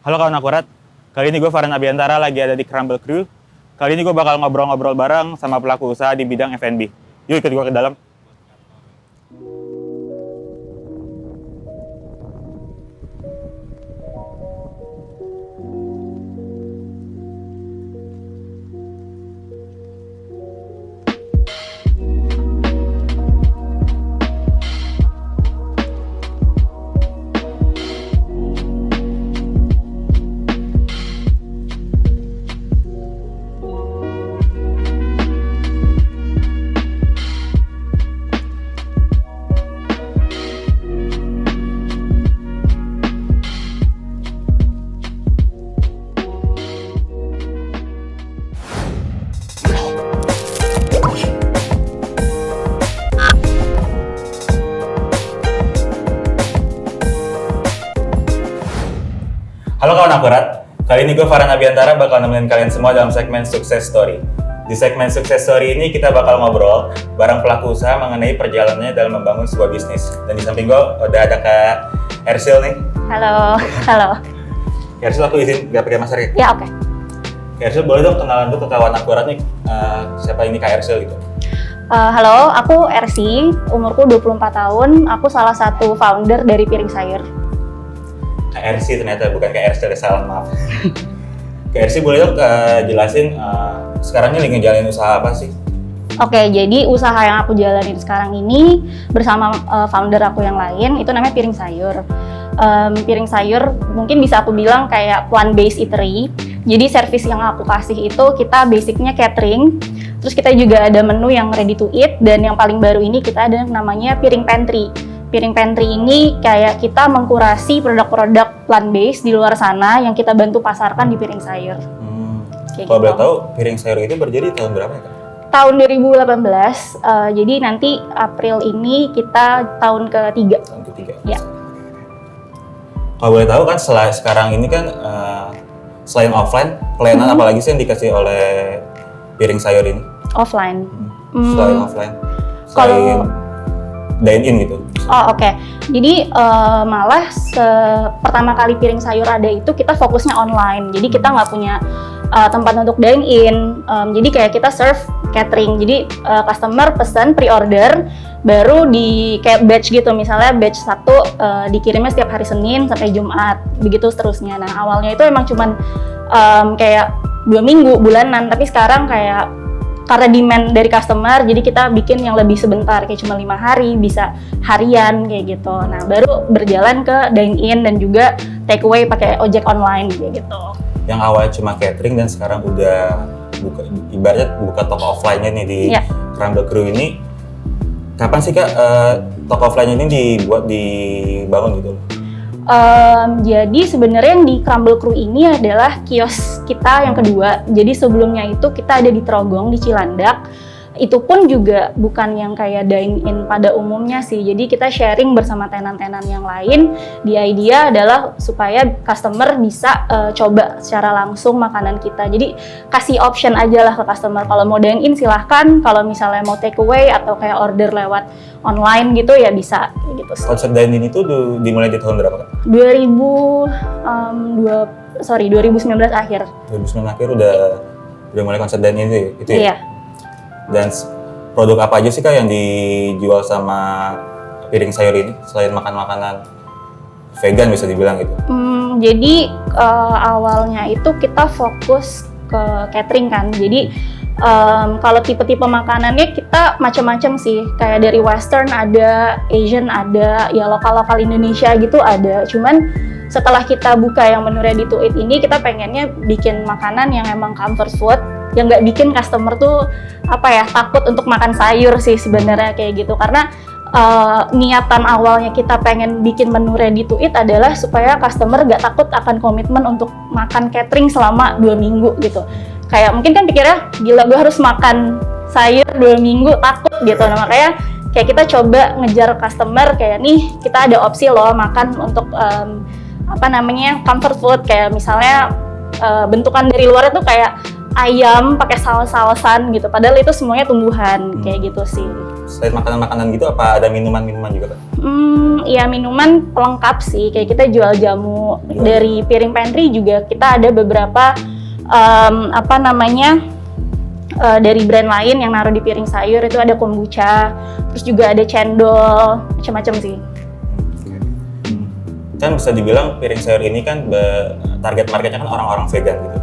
Halo kawan akurat, kali ini gue Farhan Abiantara lagi ada di Crumble Crew. Kali ini gue bakal ngobrol-ngobrol bareng sama pelaku usaha di bidang F&B. Yuk ikut gue ke dalam. Halo kawan akurat, kali ini gue Farhan Abiantara bakal nemenin kalian semua dalam segmen Success Story. Di segmen Success Story ini kita bakal ngobrol bareng pelaku usaha mengenai perjalanannya dalam membangun sebuah bisnis. Dan di samping gue udah ada Kak Ersil nih. Halo. Kak Ersil, aku izin gak pakai masker ya? Ya, oke. Kak Ersil, boleh dong kenalan dulu ke kawan akurat nih, siapa ini Kak Ersil gitu? Halo, aku Ersi, umurku 24 tahun, aku salah satu founder dari Piring Sayur. Kak Ersi ternyata, bukan Kak Ersil, salah, maaf. Kak Ersi, boleh dong jelasin sekarang ini lagi ngejalanin usaha apa sih? Oke, jadi usaha yang aku jalanin sekarang ini bersama founder aku yang lain, itu namanya Piring Sayur. Piring Sayur mungkin bisa aku bilang kayak plant-based eatery. Jadi service yang aku kasih itu kita basicnya catering, terus kita juga ada menu yang ready to eat, dan yang paling baru ini kita ada namanya Piring Pantry. Piring Pantry ini kayak kita mengkurasi produk-produk plant-based di luar sana yang kita bantu pasarkan di Piring Sayur. Kalau boleh tahu, Piring Sayur itu berdiri tahun berapa ya Kak? Tahun 2018, jadi nanti April ini kita tahun ketiga. Tahun ketiga? Ya. Kalau boleh tahu kan sekarang ini kan selain offline, pelayanan apalagi sih yang dikasih oleh Piring Sayur ini? Offline. Selain offline? Selain dine-in gitu? Oh oke. Jadi malah pertama kali Piring Sayur ada itu kita fokusnya online. Jadi kita nggak punya tempat untuk dine-in. Jadi kayak kita serve catering. Jadi customer pesan pre-order, baru di kayak batch gitu. Misalnya batch 1 dikirimnya setiap hari Senin sampai Jumat, begitu seterusnya. Nah awalnya itu emang cuman kayak 2 minggu, bulanan. Tapi sekarang kayak karena demand dari customer, jadi kita bikin yang lebih sebentar, kayak cuma 5 hari, bisa harian kayak gitu. Nah, baru berjalan ke dine-in dan juga take away pakai ojek online kayak gitu. Yang awalnya cuma catering dan sekarang udah ibaratnya buka toko offline-nya nih di Crumble Crew ini. Kapan sih Kak toko offline ini dibangun gitu? Jadi sebenarnya yang di Crumble Crew ini adalah kios kita yang kedua. Jadi sebelumnya itu kita ada di Trogong, di Cilandak. Itu pun juga bukan yang kayak dine-in pada umumnya sih. Jadi kita sharing bersama tenan-tenan yang lain. The idea adalah supaya customer bisa coba secara langsung makanan kita. Jadi kasih option aja lah ke customer. Kalau mau dine-in silahkan. Kalau misalnya mau take away atau kayak order lewat online gitu ya bisa gitu. Konsep dine-in itu dimulai di tahun berapa Kak? 2019 akhir. 2019 akhir udah mulai konsep dine-in itu ya? Iya. Dan produk apa aja sih Kak yang dijual sama Piring Sayur ini selain makanan-makanan vegan bisa dibilang gitu? Jadi awalnya itu kita fokus ke catering kan. Jadi kalau tipe-tipe makanannya kita macam-macam sih. Kayak dari Western ada, Asian ada, ya lokal-lokal Indonesia gitu ada. Cuman setelah kita buka yang menu ready to eat ini, kita pengennya bikin makanan yang emang comfort food, yang nggak bikin customer tuh takut untuk makan sayur sih sebenarnya kayak gitu. Karena niatan awalnya kita pengen bikin menu ready to eat adalah supaya customer nggak takut akan komitmen untuk makan catering selama 2 minggu gitu. Kayak mungkin kan pikirnya gila gue harus makan sayur 2 minggu, takut gitu. Nah makanya kayak kita coba ngejar customer kayak nih kita ada opsi loh makan untuk comfort food, kayak misalnya bentukan dari luar itu kayak ayam pakai saus-sausan gitu, padahal itu semuanya tumbuhan kayak gitu sih. selain makanan-makanan gitu, apa ada minuman-minuman juga, Kak? Ya minuman pelengkap sih, kayak kita jual jamu. Dari piring pantry juga kita ada beberapa dari brand lain yang naruh di piring sayur, itu ada kombucha, terus juga ada cendol, macam-macam sih. Kan bisa dibilang piring sayur ini kan target marketnya kan orang-orang vegan gitu.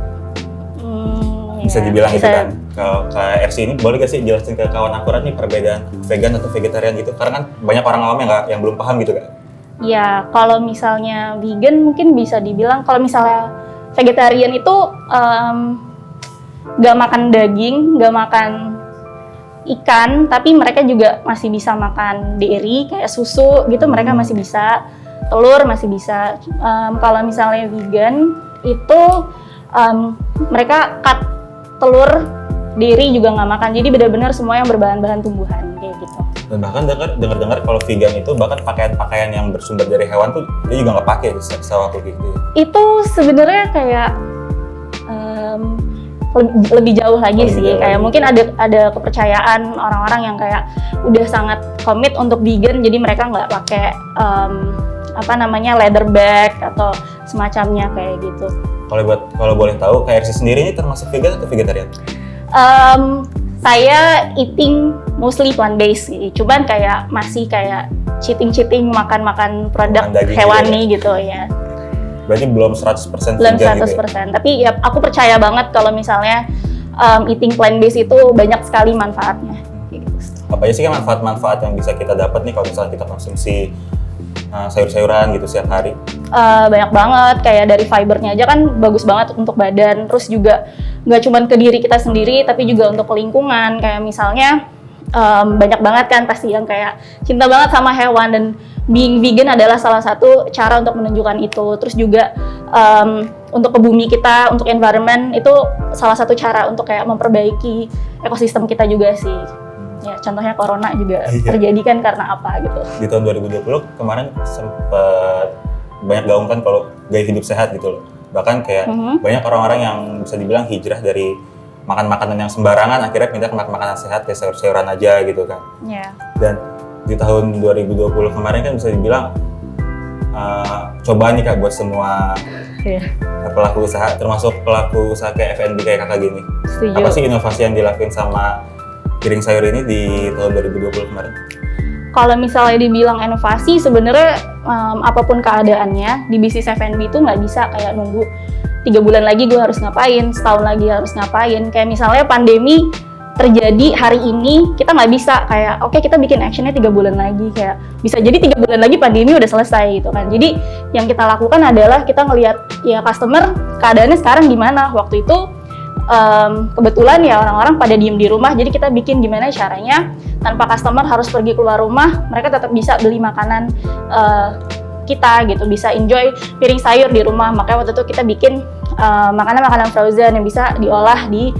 Bisa dibilang bisa. gitu kan. Kalau KRC ini boleh gak sih jelasin ke kawan akurat nih perbedaan vegan atau vegetarian gitu? Karena kan banyak orang awam yang belum paham gitu, Kak. Ya, kalau misalnya vegan mungkin bisa dibilang, kalau misalnya vegetarian itu nggak makan daging, nggak makan ikan, tapi mereka juga masih bisa makan dairy kayak susu gitu, mereka masih bisa, telur masih bisa. Kalau misalnya vegan itu mereka cut telur, dairy juga nggak makan, jadi benar-benar semua yang berbahan-bahan tumbuhan kayak gitu. Dan bahkan dengar kalau vegan itu bahkan pakaian-pakaian yang bersumber dari hewan tuh dia juga nggak pakai, setahu aku gitu. Itu sebenarnya kayak lebih jauh lagi sih, kayak mungkin ada kepercayaan orang-orang yang kayak udah sangat komit untuk vegan, jadi mereka nggak pakai leather bag atau semacamnya kayak gitu. Kalau boleh tahu, KRC sendiri ini termasuk vegan atau vegetarian? Saya eating mostly plant based sih, cuman kayak masih kayak cheating makan produk hewani gitu ya. Berarti belum 100% belum vegan 100%, gitu ya? Tapi ya aku percaya banget kalau misalnya eating plant based itu banyak sekali manfaatnya. Apa aja sih kan manfaat-manfaat yang bisa kita dapat nih kalau misalnya kita konsumsi sayur-sayuran gitu setiap hari? Banyak banget, kayak dari fibernya aja kan bagus banget untuk badan, terus juga nggak cuma ke diri kita sendiri tapi juga untuk lingkungan, kayak misalnya banyak banget kan pasti yang kayak cinta banget sama hewan, dan being vegan adalah salah satu cara untuk menunjukkan itu. Terus juga untuk ke bumi kita, untuk environment, itu salah satu cara untuk kayak memperbaiki ekosistem kita juga sih. Ya, contohnya corona juga terjadi kan karena apa gitu. Di tahun 2020 kemarin sempat banyak gaungkan kalau gaya hidup sehat gitu loh. Bahkan kayak banyak orang-orang yang bisa dibilang hijrah dari makan makanan yang sembarangan, akhirnya pindah ke makan makanan sehat, kayak sayur-sayuran aja gitu kan. Yeah. Dan di tahun 2020 kemarin kan bisa dibilang cobaan nih Kak buat semua pelaku usaha, termasuk pelaku usaha kayak F&B kayak kakak gini. Setuju. Apa sih inovasi yang dilakuin sama piring sayur ini di tahun 2020 kemarin? Kalau misalnya dibilang inovasi, sebenarnya apapun keadaannya di bisnis F&B itu nggak bisa kayak nunggu 3 bulan lagi gue harus ngapain, setahun lagi harus ngapain. Kayak misalnya pandemi terjadi hari ini, kita nggak bisa kayak oke, kita bikin actionnya 3 bulan lagi, kayak bisa jadi 3 bulan lagi pandemi udah selesai gitu kan. Jadi yang kita lakukan adalah kita ngelihat ya customer keadaannya sekarang gimana. Waktu itu kebetulan ya orang-orang pada diem di rumah, jadi kita bikin gimana caranya tanpa customer harus pergi keluar rumah, mereka tetap bisa beli makanan kita gitu, bisa enjoy piring sayur di rumah. Makanya waktu itu kita bikin makanan-makanan frozen yang bisa diolah di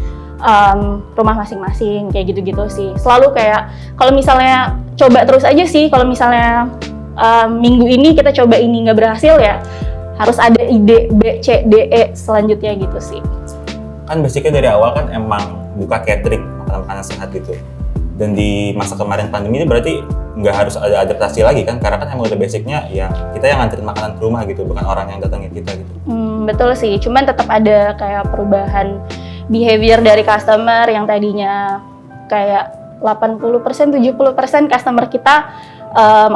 rumah masing-masing, kayak gitu-gitu sih. Selalu kayak kalau misalnya coba terus aja sih, kalau misalnya minggu ini kita coba ini nggak berhasil, ya harus ada ide B, C, D, E selanjutnya gitu sih. Kan basicnya dari awal kan emang buka catering, makanan-makanan sehat gitu. Dan di masa kemarin pandemi ini berarti nggak harus ada adaptasi lagi kan, karena kan emang udah basicnya ya kita yang nganterin makanan ke rumah gitu, bukan orang yang datangin kita gitu. Betul sih, cuman tetap ada kayak perubahan behavior dari customer yang tadinya kayak 80%, 70% customer kita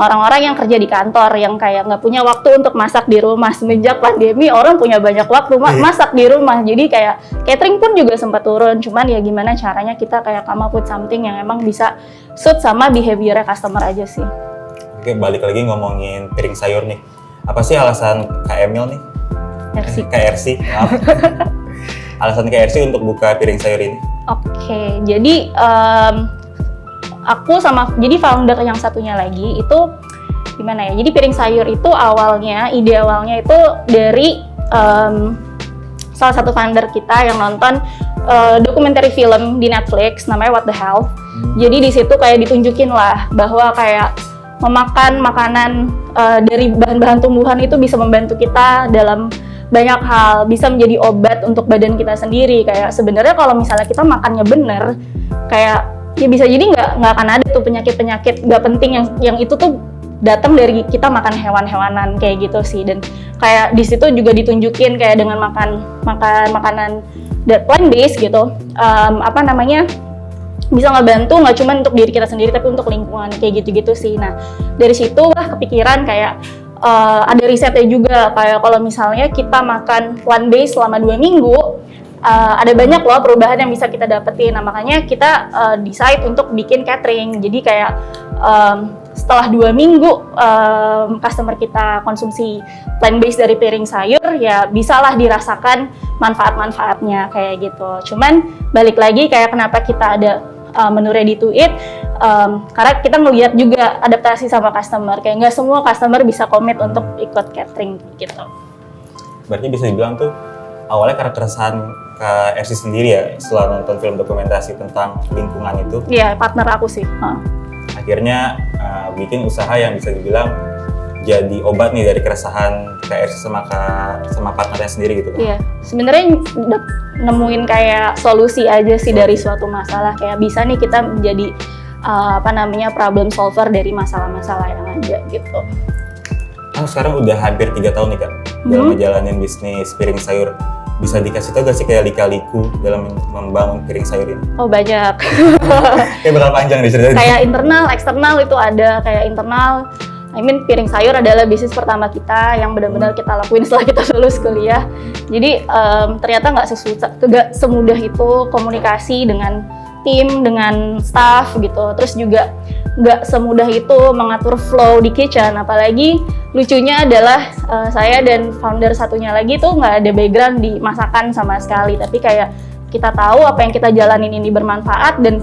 orang-orang yang kerja di kantor yang kayak nggak punya waktu untuk masak di rumah. Semenjak pandemi orang punya banyak waktu masak di rumah, jadi kayak catering pun juga sempat turun. Cuman ya gimana caranya kita kayak come up with something yang emang bisa suit sama behavior customer aja sih. Oke, balik lagi ngomongin piring sayur nih. Apa sih alasan Kak Emil nih? KRC, maaf. Alasan KRC untuk buka piring sayur ini? Oke, jadi aku sama jadi founder yang satunya lagi itu gimana ya? Jadi piring sayur itu ide awalnya itu dari salah satu founder kita yang nonton dokumenter film di Netflix namanya What the Health. Jadi di situ kayak ditunjukin lah bahwa kayak memakan makanan dari bahan-bahan tumbuhan itu bisa membantu kita dalam banyak hal, bisa menjadi obat untuk badan kita sendiri. Kayak sebenarnya kalau misalnya kita makannya bener, kayak ya bisa jadi nggak akan ada tuh penyakit nggak penting yang itu tuh datang dari kita makan hewan-hewanan kayak gitu sih. Dan kayak di situ juga ditunjukin kayak dengan makan makanan plant based gitu, bisa ngebantu nggak cuma untuk diri kita sendiri tapi untuk lingkungan kayak gitu-gitu sih. Nah dari situ lah kepikiran kayak ada risetnya juga kayak kalau misalnya kita makan plant based selama 2 minggu, ada banyak loh perubahan yang bisa kita dapetin. Nah makanya kita decide untuk bikin catering. Jadi kayak setelah 2 minggu customer kita konsumsi plant based dari piring sayur, ya bisalah dirasakan manfaat-manfaatnya kayak gitu. Cuman balik lagi kayak kenapa kita ada menu ready to eat, karena kita ngelihat juga adaptasi sama customer. Kayak nggak semua customer bisa komit untuk ikut catering gitu. Berarti bisa dibilang tuh awalnya karena keresahan Kak Ersi sendiri ya setelah nonton film dokumentasi tentang lingkungan itu. Iya, partner aku sih. Akhirnya bikin usaha yang bisa dibilang jadi obat nih dari keresahan Kak Ersi sama partnernya sendiri gitu kan? Iya, sebenarnya udah nemuin kayak solusi aja sih dari suatu masalah. Kayak bisa nih kita menjadi problem solver dari masalah-masalah yang ada gitu. Kan sekarang udah hampir 3 tahun nih Kak dalam ngejalanin bisnis piring sayur. Bisa dikasih tau gak sih kayak lika-liku dalam membangun piring sayur ini? Oh banyak. Kayak bakal panjang nih ceritanya. Kayak internal, eksternal itu ada. Kayak internal, piring sayur adalah bisnis pertama kita yang benar-benar kita lakuin setelah kita lulus kuliah. Jadi ternyata nggak semudah itu komunikasi dengan tim, dengan staff gitu. Terus juga nggak semudah itu mengatur flow di kitchen. Apalagi lucunya adalah saya dan founder satunya lagi tuh nggak ada background di masakan sama sekali. Tapi kayak kita tahu apa yang kita jalanin ini bermanfaat dan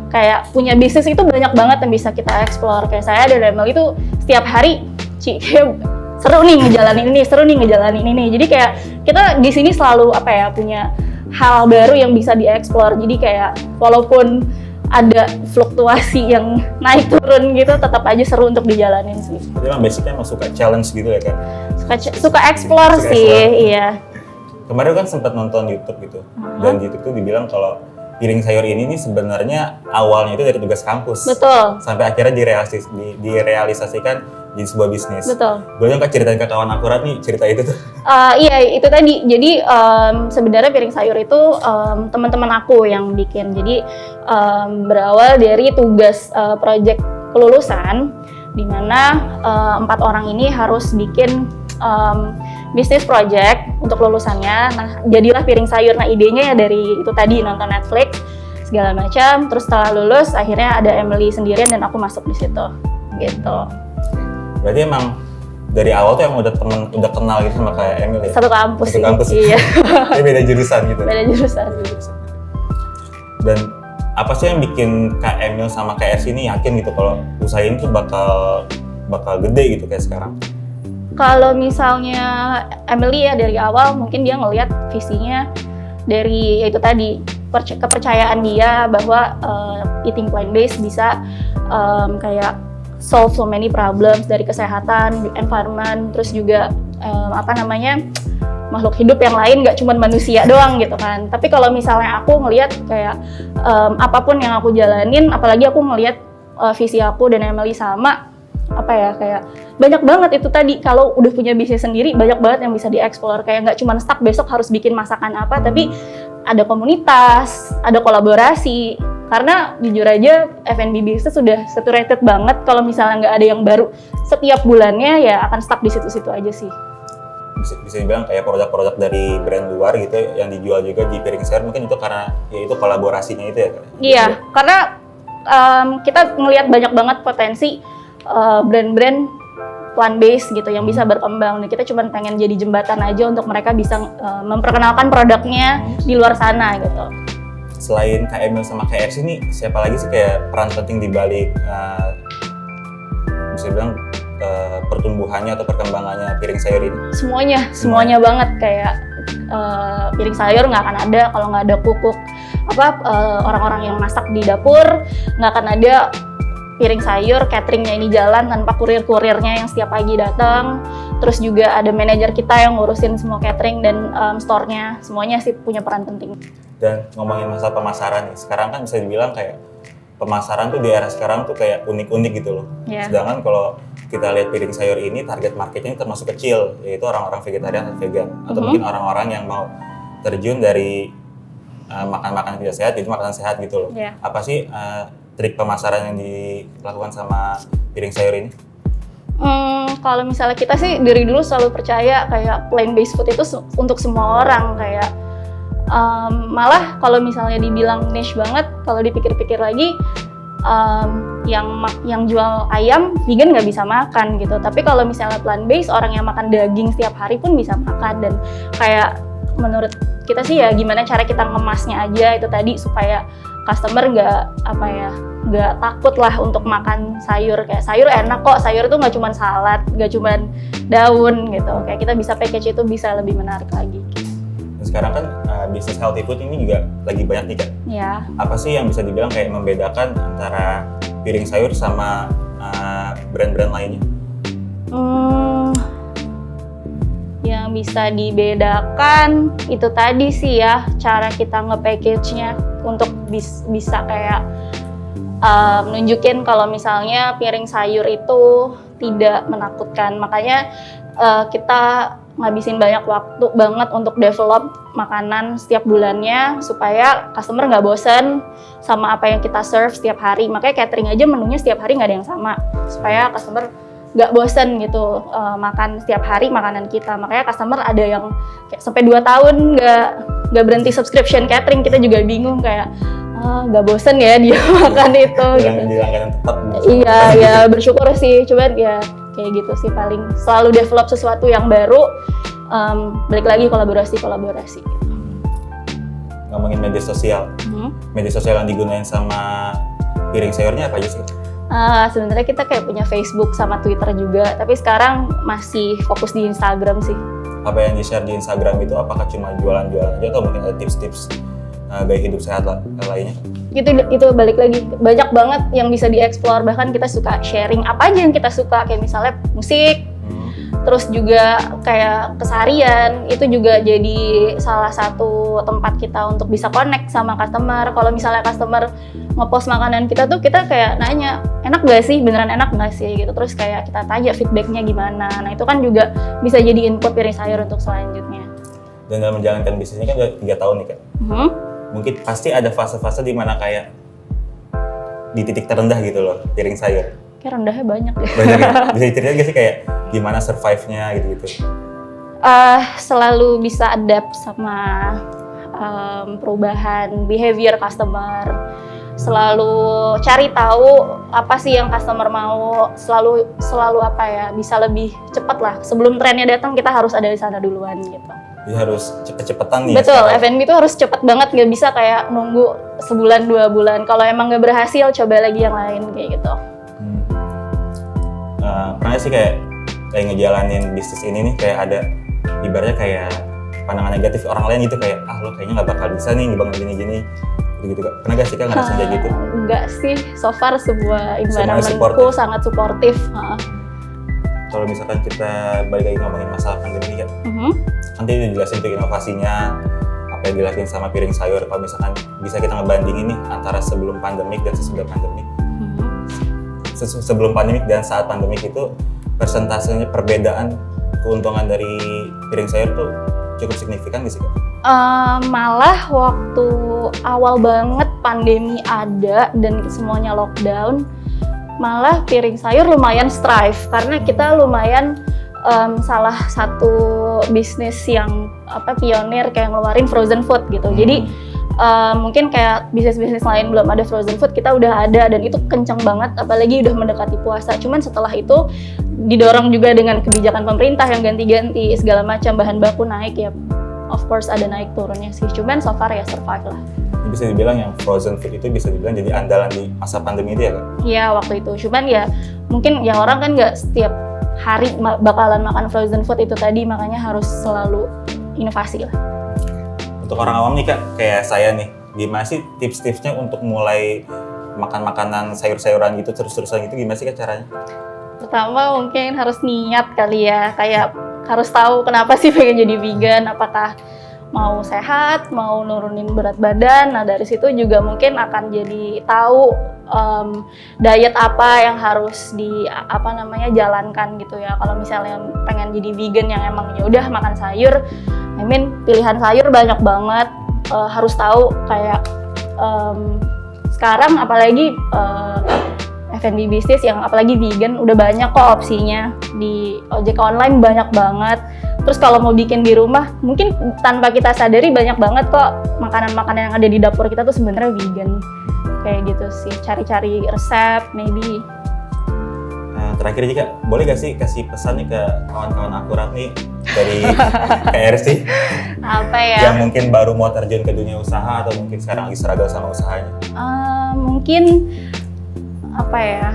kayak punya bisnis itu banyak banget yang bisa kita explore. Kayak saya dan Emily itu setiap hari, seru nih ngejalanin ini. Jadi kayak kita di sini selalu punya hal baru yang bisa dieksplor. Jadi kayak walaupun ada fluktuasi yang naik turun gitu, tetap aja seru untuk dijalanin sih. Jadi emang basicnya emang suka challenge gitu ya kan? Suka explore sih, iya. Kemarin kan sempat nonton YouTube gitu, dan di YouTube tuh dibilang kalau piring sayur ini nih sebenarnya awalnya itu dari tugas kampus. Betul. Sampai akhirnya direalisasikan di sebuah bisnis. Betul. Boleh nggak ceritain ke kawan akurat nih cerita itu tuh? Iya itu tadi. Jadi sebenarnya piring sayur itu teman-teman aku yang bikin. Jadi berawal dari tugas project kelulusan, di mana 4 orang ini harus bikin bisnis project untuk lulusannya. Nah, jadilah piring sayur. Nah, idenya ya dari itu tadi, nonton Netflix segala macam. Terus setelah lulus, akhirnya ada Emily sendirian dan aku masuk di situ. Gitu. Berarti emang dari awal tuh emang udah kenal gitu sama kayak Emily. Satu kampus sih. Iya. Tapi beda jurusan gitu. Beda jurusan. Dan apa sih yang bikin Kak Emil sama Kak Ersi ini yakin gitu kalau usaha ini tuh bakal gede gitu kayak sekarang? Kalau misalnya Emily ya dari awal mungkin dia ngelihat visinya dari itu tadi, kepercayaan dia bahwa eating plant based bisa kayak solve so many problems dari kesehatan, environment, terus juga makhluk hidup yang lain, nggak cuma manusia doang gitu kan. Tapi kalau misalnya aku ngelihat kayak apapun yang aku jalanin, apalagi aku ngelihat visi aku dan Emily sama, kayak banyak banget itu tadi. Kalau udah punya bisnis sendiri, banyak banget yang bisa dieksplor. Kayak nggak cuma stuck besok harus bikin masakan apa, tapi ada komunitas, ada kolaborasi. Karena jujur aja F&B bisnis sudah saturated banget. Kalau misalnya nggak ada yang baru setiap bulannya, ya akan stuck di situ-situ aja sih. Bisa dibilang kayak produk-produk dari brand luar gitu yang dijual juga di piring sayur, mungkin itu karena ya itu kolaborasinya itu ya kan? Iya, karena kita ngelihat banyak banget potensi brand-brand plant based gitu yang bisa berkembang, dan kita cuma pengen jadi jembatan aja untuk mereka bisa memperkenalkan produknya di luar sana gitu. Selain Kak Emil sama Kak Ersi nih, siapa lagi sih kayak peran penting di balik bisa bilang pertumbuhannya atau perkembangannya piring sayur ini? Semuanya banget. Kayak piring sayur nggak akan ada kalau nggak ada orang-orang yang masak di dapur, nggak akan ada piring sayur, cateringnya ini jalan tanpa kurir-kurirnya yang setiap pagi datang. Terus juga ada manajer kita yang ngurusin semua catering dan store-nya, semuanya sih punya peran penting. Dan ngomongin masalah pemasaran nih, sekarang kan bisa dibilang kayak pemasaran tuh di era sekarang tuh kayak unik-unik gitu loh. Iya. Sedangkan kalau kita lihat piring sayur ini target marketnya termasuk kecil, yaitu orang-orang vegetarian atau vegan, atau mungkin orang-orang yang mau terjun dari makan-makan tidak sehat itu makanan sehat gitu loh. Iya. Apa sih trik pemasaran yang dilakukan sama piring sayur ini? Kalau misalnya kita sih dari dulu selalu percaya kayak plant-based food itu untuk semua orang, kayak malah kalau misalnya dibilang niche banget, kalau dipikir-pikir lagi yang jual ayam vegan nggak bisa makan gitu. Tapi kalau misalnya plant-based, orang yang makan daging setiap hari pun bisa makan. Dan kayak menurut kita sih ya gimana cara kita ngemasnya aja itu tadi supaya customer nggak takut lah untuk makan sayur. Kayak sayur enak kok, sayur tuh nggak cuma salad, nggak cuma daun gitu. Kayak kita bisa package itu bisa lebih menarik lagi. Dan sekarang kan bisnis healthy food ini juga lagi banyak nih Kak. Ya. Apa sih yang bisa dibilang kayak membedakan antara piring sayur sama brand-brand lainnya? Yang bisa dibedakan itu tadi sih ya, cara kita nge-package-nya untuk bisa kayak nunjukin kalau misalnya piring sayur itu tidak menakutkan. Makanya kita ngabisin banyak waktu banget untuk develop makanan setiap bulannya supaya customer nggak bosen sama apa yang kita serve setiap hari. Makanya catering aja menunya setiap hari nggak ada yang sama supaya customer nggak bosen gitu makan setiap hari makanan kita. Makanya customer ada yang kayak sampai 2 tahun nggak berhenti subscription catering. Kita juga bingung kayak nggak bosen ya dia makan itu. Gitu. Di langganan tetap. Iya ya bersyukur sih. Cuman ya kayak gitu sih, paling selalu develop sesuatu yang baru. Balik lagi kolaborasi. Ngomongin media sosial. Media sosial yang digunain sama piring sayurnya apa aja sih? Sebenarnya kita kayak punya Facebook sama Twitter juga, tapi sekarang masih fokus di Instagram sih. Apa yang di-share di Instagram itu apakah cuma jualan-jualan aja atau mungkin ada tips-tips gaya hidup sehat lainnya? Itu balik lagi, banyak banget yang bisa dieksplor. Bahkan kita suka sharing apa aja yang kita suka, kayak misalnya musik, terus juga kayak keseharian. Itu juga jadi salah satu tempat kita untuk bisa connect sama customer. Kalau misalnya customer ngepost makanan kita tuh, kita kayak nanya, enak gak sih? Beneran enak gak sih? Gitu. Terus kayak kita tanya feedbacknya gimana. Nah itu kan juga bisa jadi input piring sayur untuk selanjutnya. Dan dalam menjalankan bisnis ini kan udah 3 tahun nih Kak. Mungkin pasti ada fase-fase di mana kayak di titik terendah gitu loh piring sayur. Kayak rendahnya banyak ya. Banyak ya? Bisa diceritain gak sih kayak gimana survive-nya gitu-gitu? Selalu bisa adapt sama perubahan behavior customer. Selalu cari tahu apa sih yang customer mau. Selalu apa ya, bisa lebih cepat lah. Sebelum trennya datang kita harus ada di sana duluan gitu. Jadi harus cepet-cepetan nih. Betul, ya, F&B itu harus cepet banget, nggak bisa kayak nunggu sebulan 2 bulan. Kalau emang nggak berhasil, coba lagi yang lain kayak gitu. Pernah sih kayak ngejalanin bisnis ini nih kayak ada ibaratnya kayak pandangan negatif orang lain gitu, kayak lo kayaknya nggak bakal bisa nih ngebangun gini-gini gitu Kak. Pernah gak sih Kak ngerasain kayak gitu? Enggak sih, so far sebuah environment-ku sangat suportif. Kalau misalkan kita balik lagi ngomongin masalah pandemi Kak, nanti dijelasin tuh inovasinya, apa yang dilakuin sama piring sayur. Kalau misalkan bisa kita ngebandingin nih antara sebelum pandemik dan sesudah pandemik. Sebelum pandemik dan saat pandemik itu persentasenya perbedaan keuntungan dari piring sayur tuh cukup signifikan gak sih Kak? Malah waktu awal banget pandemi ada dan semuanya lockdown, malah piring sayur lumayan strive karena kita lumayan salah satu bisnis yang pionir kayak ngeluarin frozen food gitu. Jadi mungkin kayak bisnis-bisnis lain belum ada frozen food, kita udah ada dan itu kenceng banget, apalagi udah mendekati puasa. Cuman setelah itu didorong juga dengan kebijakan pemerintah yang ganti-ganti segala macam, bahan baku naik ya, of course ada naik turunnya sih. Cuman so far ya survive lah. Bisa dibilang yang frozen food itu bisa dibilang jadi andalan di masa pandemi itu ya Kak? Iya waktu itu, cuman ya mungkin yang orang kan nggak setiap hari bakalan makan frozen food itu tadi, makanya harus selalu inovasi lah. Untuk orang awam nih Kak, kayak saya nih, gimana sih tips-tipsnya untuk mulai makan makanan sayur-sayuran gitu terus-terusan gitu, gimana sih Kak caranya? Pertama mungkin harus niat kali ya, kayak harus tahu kenapa sih pengen jadi vegan, apakah mau sehat, mau nurunin berat badan. Nah dari situ juga mungkin akan jadi tahu diet apa yang harus jalankan gitu ya. Kalau misalnya pengen jadi vegan yang emang ya udah makan sayur, pilihan sayur banyak banget. Harus tahu kayak sekarang apalagi F&B bisnis yang apalagi vegan udah banyak kok opsinya. Di ojek online banyak banget. Terus kalau mau bikin di rumah, mungkin tanpa kita sadari banyak banget kok makanan-makanan yang ada di dapur kita tuh sebenarnya vegan. Kayak gitu sih, cari-cari resep, maybe. Nah, terakhir juga, boleh gak sih kasih pesan nih ke kawan-kawan akurat nih dari KRC? Apa ya? Yang mungkin baru mau terjun ke dunia usaha atau mungkin sekarang lagi struggle sama usahanya? Mungkin apa ya?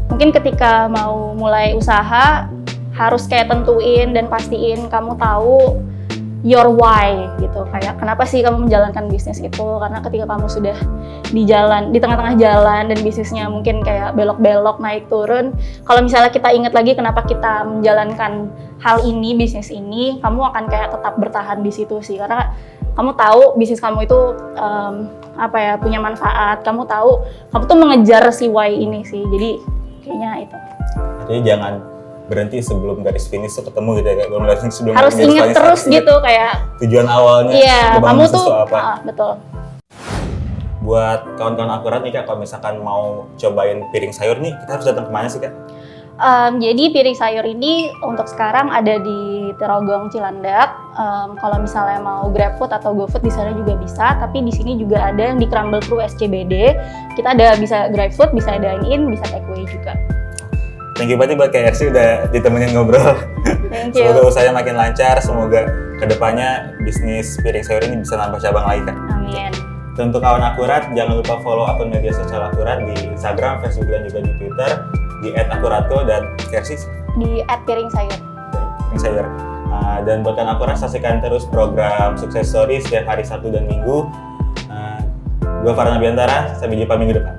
Mungkin ketika mau mulai usaha harus kayak tentuin dan pastiin kamu tahu your why gitu, kayak kenapa sih kamu menjalankan bisnis itu. Karena ketika kamu sudah di tengah-tengah jalan dan bisnisnya mungkin kayak belok-belok naik turun, kalau misalnya kita ingat lagi kenapa kita menjalankan hal ini, bisnis ini, kamu akan kayak tetap bertahan di situ sih, karena kamu tahu bisnis kamu itu punya manfaat, kamu tahu kamu tuh mengejar si why ini sih. Jadi kayaknya itu. Jadi jangan berhenti sebelum garis finish tuh ketemu gitu ya, kayak sebelum harus ingat terus gitu kayak tujuan awalnya. Iya, kamu tuh apa. Betul. Buat kawan-kawan akurat nih Kak, kalau misalkan mau cobain piring sayur nih, kita harus datang kemana sih Kak? Jadi piring sayur ini untuk sekarang ada di Trogong Cilandak. Kalau misalnya mau GrabFood atau GoFood di sana juga bisa, tapi di sini juga ada yang di Crumble Crew SCBD. Kita ada bisa GrabFood, bisa dine-in, bisa takeaway juga. Thank you banget buat KRC udah ditemenin ngobrol. Thank you. Semoga usahanya makin lancar, semoga kedepannya bisnis piring sayur ini bisa nambah cabang lagi Kak. Amin. Untuk kawan akurat, jangan lupa follow akun media sosial akurat di Instagram, Facebook, dan juga di Twitter di @akuratco dan KRC di @piring sayur. Piring sayur. Dan buat kawan akurat, saksikan terus program Sukses Story setiap hari Sabtu dan Minggu. Gue Farhan Abiantara, sampai jumpa minggu depan.